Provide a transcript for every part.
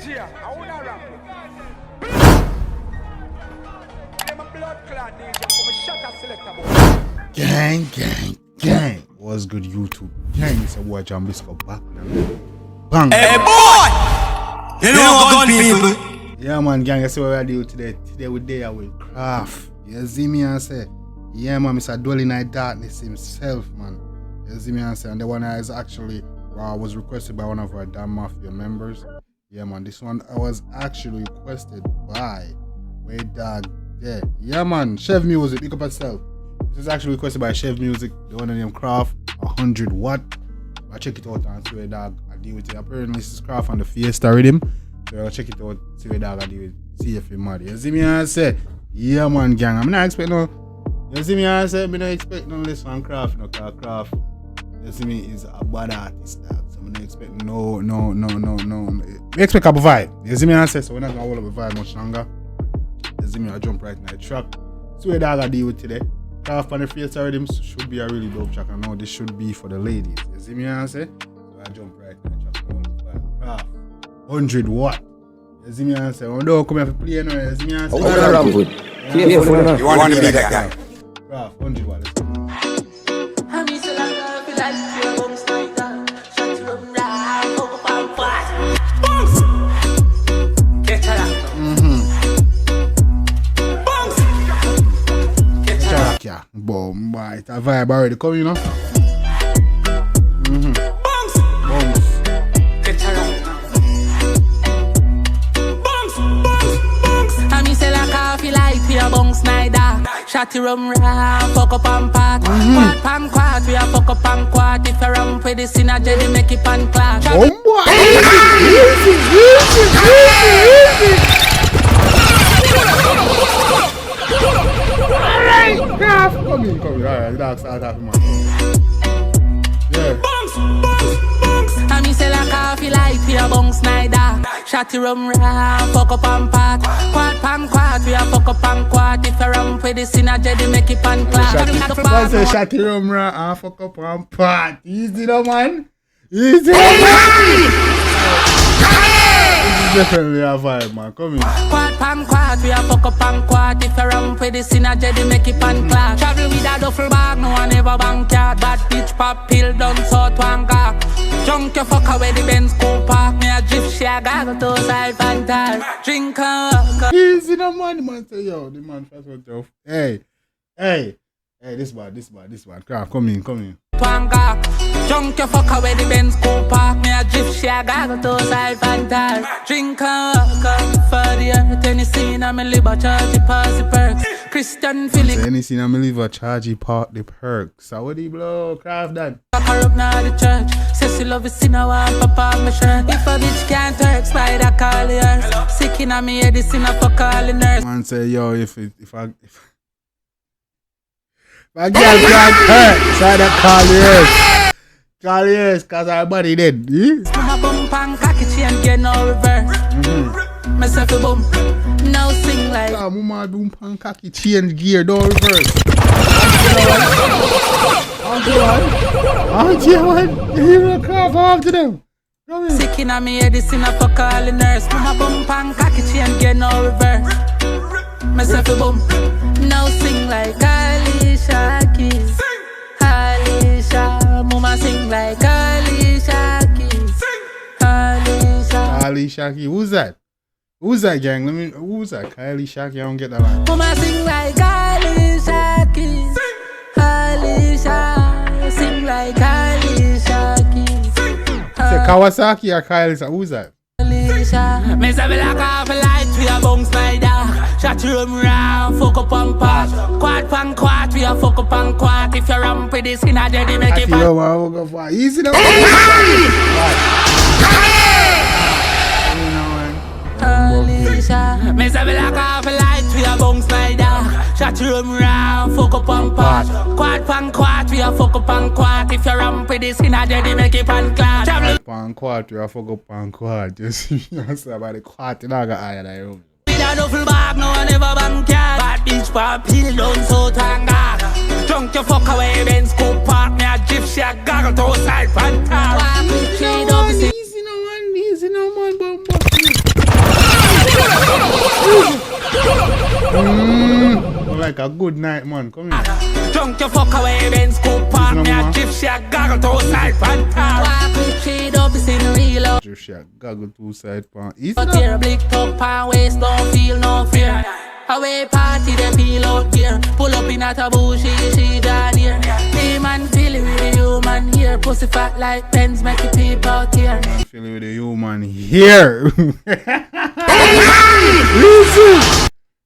DJ, I wanna rap. I'm a blood clot DJ, I'm a shut up selector. Gang, gang, gang. What's good, YouTube? Gang, it's a boy Jambisco back now. Bang. Hey boy! You know gun people? Yeah man, gang, I see what I do today. Today we're there with Kraff. You see me and say, yeah man, Mr. Dwelling in Darkness himself, man. You see me and say, and the one is actually was requested by one of our damn mafia members. Yeah man, this one I was actually requested by way dog there. Yeah man, Chef Music, pick up yourself. This is actually requested by Chef Music, the one named Kraff, 100 watt. I check it out and see where dog I deal with it. Apparently this is Kraff on the Fiesta Riddim. So I'll check it out, see where dog I deal with, see if you're mad. You see me and say, yeah man gang, I'm not expecting no. You see me and say, I'm not expecting no list from Kraff, no, cause Kraff, you see me, is a bad artist dog. So I'm not expecting no. We expect a vibe. You see me and say, so we're not gonna hold up a vibe much longer. You see me, I jump right in the track. See where dog I deal with today. Kraff on the Fiesta Riddim should be a really dope track. I know this should be for the ladies. You see me and say? So I jump right in the track. Kraff, 100 watt. You see me and say? Oh no, come here for play now. You see me and say? You want to be that guy? Kraff, 100 watt. Let's go. Yeah, boom, boy, it's a vibe already coming, you know. Bounce! Get her out. I me say like coffee like Pierre Bong Snyder. Shotty rum ram, fuck up and pot. Quad pan quad, we a fuck up and quad. If you ramp with this in a jelly, make it pan clap. Boom, boy. Kraff, come in. Alright, that's man. Yeah. I me say like coffee like Pierre Bong Snyder. Shotty rum ram, fuck up and pot. Quad pan quad, we a fuck up and quad. If you ramp with this in a jelly, make it pan clap. One say shotty rum ram and fuck up and pot. Easy though, man. Easy though, man. Definitely a vibe, man. Come in. Quad pan quad, we a fuck up and quad. If you ramp with this in a jelly, make it pan clap. Travel with a duffel bag, no one ever bank yard. Bad bitch pop pill done South Wanga. Junk your fuck away the Benz go park. Me a drift she a gaggle to side fantasy. Drink and walk. Easy no man. The man say yo, the man first one tough. Hey, this bad. Kraff, come in. Twanga. Junk your fuck away the Benz go park. Me a drift she a gaggle to side fantasy. Drink and walk for the earth. Any scene I'm a liver charge the pass the perks. Christian Philip. Any scene I'm a liver charge the perks. So what do you blow? Kraff that. Fuck her up now the church. Says she love it, see now I'm papa my shirt. If a bitch can't work, spider call her. Sick in a me head, this in a fuck all the nurse. Man say yo, if my girl can't hurt, so that call yours, cause our body dead. Mama bump and cocky chain get no reverse. Myself a bump, now sing like. Mama bump and cocky change gear, don't reverse. Auntie one, you hear a Kraff after them. Sick in a me head, this in a fuck all the nurse. Mama bump and cocky chain get no reverse. Myself a bump, now sing like Alicia Keys. Alicia, mama sing like Alicia Keys. Alicia Keys, who's that? Who's that gang? Who's that? Alicia Keys, I don't get that line. Mama sing like Alicia Keys. Alicia, sing like Alicia Keys. Say Kawasaki or Kyle, who's that? Alicia, me say me like half a light, we a bounce my dog. Shotty rum ram, fuck up and pot. Quad pan quad, we a fuck up and quad. If you ramp with this in a jelly, make it pan. Easy now. Alicia, me say me like half a light, we a bounce my dog. Shotty rum ram, fuck up and pot. Quad pan quad, we a fuck up and quad. If you ramp with this in a jelly, make it pan clap. Pan quad, we a fuck up and quad. You see me answer about the quad, you know I got higher than you. With a duffel bag, no one ever bank yard. Bad bitch pop pill done South Wanga. Drunk your fuck away, Benz go park. Me a drift she a gaggle to side fantasy. Easy no man, bumbo. Like a good night, man. Come here. Drunk you fuck away, then scoop park. Me a drift shot, goggle to side pan tar. Walk with shade up, it's in real. Drift shot, goggle to side pan. Easy But here, blick top and waist, don't feel no fear. Away party, they feel out here. Pull up in a taboo, she down here. Hey man, feel it with the human here. Pussy fat like pens, make it peep out here. Man, feel it with the human here.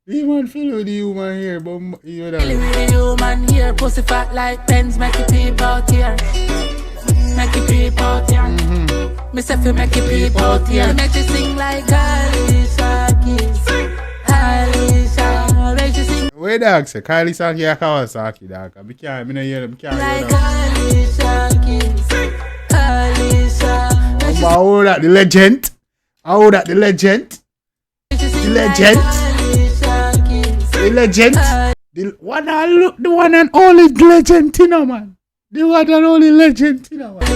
He man feel it with the human here, but you know that. Feel it with the human here. Pussy fat like pens, make it peep out here. Make it peep out here. Me say fi make it peep out here. Make you sing like Alicia Keys. Alicia, make you sing. Wait, dog, say Kylie Saki or Kawasaki, dog. I can't hear them. Like Alicia Keys. Alicia, make you How that the legend? How that the legend? The legend? The legend? The one and only legend, you know, man. The one and only legend, you know, man.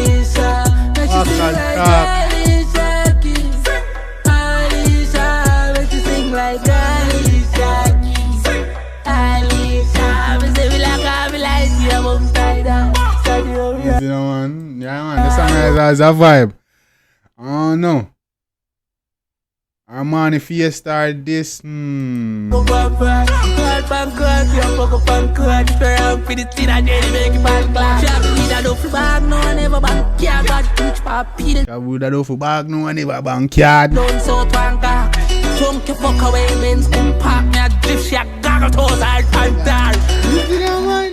You know, man. Yeah, man. The song has a vibe. Oh, no. I'm on the Fiesta this. Kabuda do for bag, no one ever bank yard. Don't so twanga. Drunk you fuck away, men's park me a drift shot, goggle toes, hard pantar. You know, man.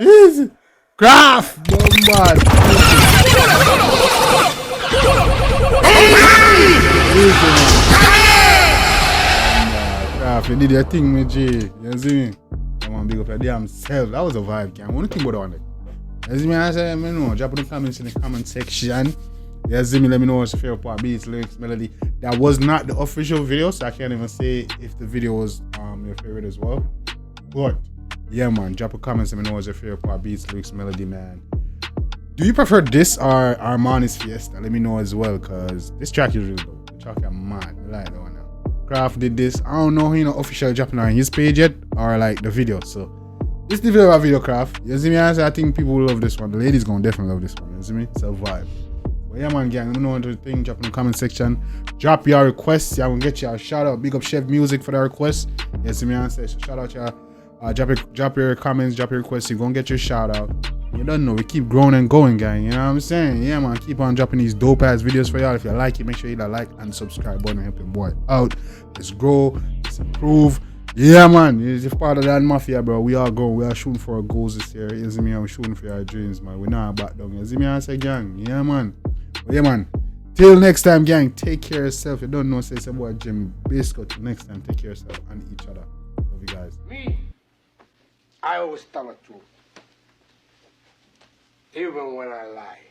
Easy. Kraff. Bombard. Kraff, you did your thing, me G. You see me? Come on, big up your damn self. That was a vibe, gang. What do you think about that one? You see me? I say, me know. Drop in the comments in the comment section. You see me? Let me know what's your favorite part, beats, lyrics, melody. That was not the official video, so I can't even say if the video was your favorite as well. But yeah, man, drop a comment. Let me know what's your favorite part, beats, lyrics, melody, man. Do you prefer this or Armani's Fiesta? Let me know as well, cause this track is really dope. The track is mad. I like that one now. Kraff did this. I don't know, officially dropping on his page yet or like the video. So this is the video of video, Kraff. You see me? I think people will love this one. The ladies gonna definitely love this one. You see me? It's a vibe. But yeah, man, gang. Let me know what you think. Drop in the comment section. Drop your requests. I'm gonna get you a shout out. Big up Chef Music for the request. You see me? I say so shout out y'all. Drop your comments. Drop your requests. You're gonna get your shout out. You don't know, we keep growing and going, gang. You know what I'm saying? Yeah, man, keep on dropping these dope ass videos for y'all. If you like it, make sure you hit that like and subscribe button and help your boy out. Let's grow, let's improve. Yeah, man, it's part of that mafia, bro. We are going, we are shooting for our goals this year. You see me? We're shooting for our dreams, man. We're not back down. You see me? I say, gang. Yeah, man. But yeah, man. Till next time, gang. Take care of yourself. You don't know, say it's about Jambisco. Till next time, take care of yourself and each other. Love you guys. Me, I always tell the truth. Even when I lie.